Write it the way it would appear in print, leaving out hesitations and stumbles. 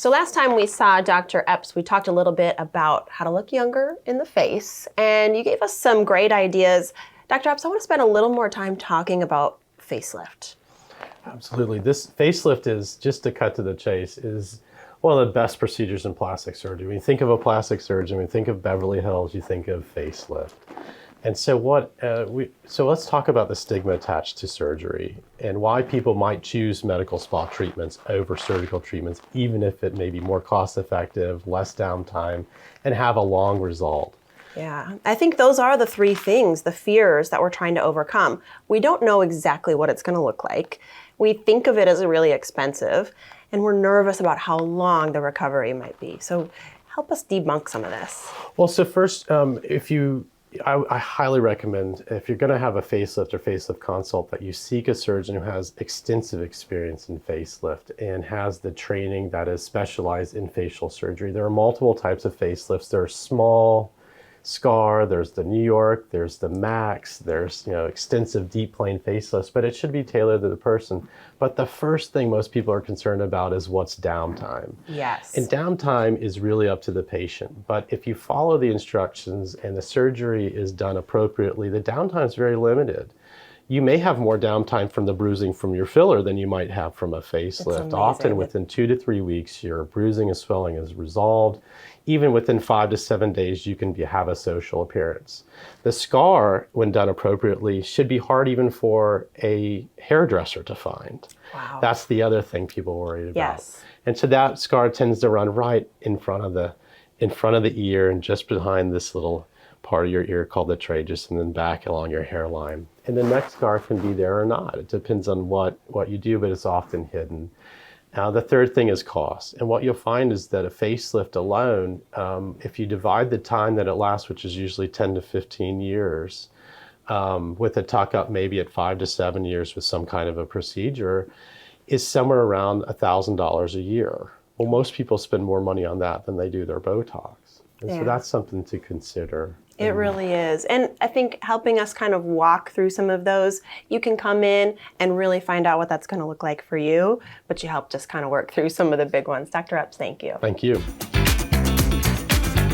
So last time we saw Dr. Epps, we talked a little bit about how to look younger in the face, and you gave us some great ideas. Dr. Epps, I want to spend a little more time talking about facelift. Absolutely. This facelift is, just to cut to the chase, is one of the best procedures in plastic surgery. When you think of a plastic surgeon, when you think of Beverly Hills, you think of facelift. And so let's talk about the stigma attached to surgery and why people might choose medical spa treatments over surgical treatments, even if it may be more cost effective, less downtime, and have a long result. Yeah, I think those are the three things, the fears that we're trying to overcome. We don't know exactly what it's going to look like. We think of it as really expensive, and we're nervous about how long the recovery might be. So help us debunk some of this. Well, so first, I highly recommend, if you're going to have a facelift or facelift consult, that you seek a surgeon who has extensive experience in facelift and has the training that is specialized in facial surgery. There are multiple types of facelifts. There's small scar, there's the New York, there's the Max, there's extensive deep plane facelifts, but it should be tailored to the person. But the first thing most people are concerned about is what's downtime. Yes. And downtime is really up to the patient. But if you follow the instructions and the surgery is done appropriately, the downtime is very limited. You may have more downtime from the bruising from your filler than you might have from a facelift. Often within 2 to 3 weeks, your bruising and swelling is resolved. Even within 5 to 7 days, you can have a social appearance. The scar, when done appropriately, should be hard even for a hairdresser to find. Wow. That's the other thing people are worried about. Yes. And so that scar tends to run right in front of the ear and just behind this little part of your ear called the tragus, and then back along your hairline. And the next scar can be there or not. It depends on what you do, but it's often hidden. The third thing is cost. And what you'll find is that a facelift alone, if you divide the time that it lasts, which is usually 10 to 15 years, with a tuck up maybe at 5 to 7 years with some kind of a procedure, is somewhere around $1,000 a year. Well, most people spend more money on that than they do their Botox. And so that's something to consider. It really is. And I think helping us kind of walk through some of those, you can come in and really find out what that's going to look like for you, but you help just kind of work through some of the big ones. Dr. Epps, thank you. Thank you.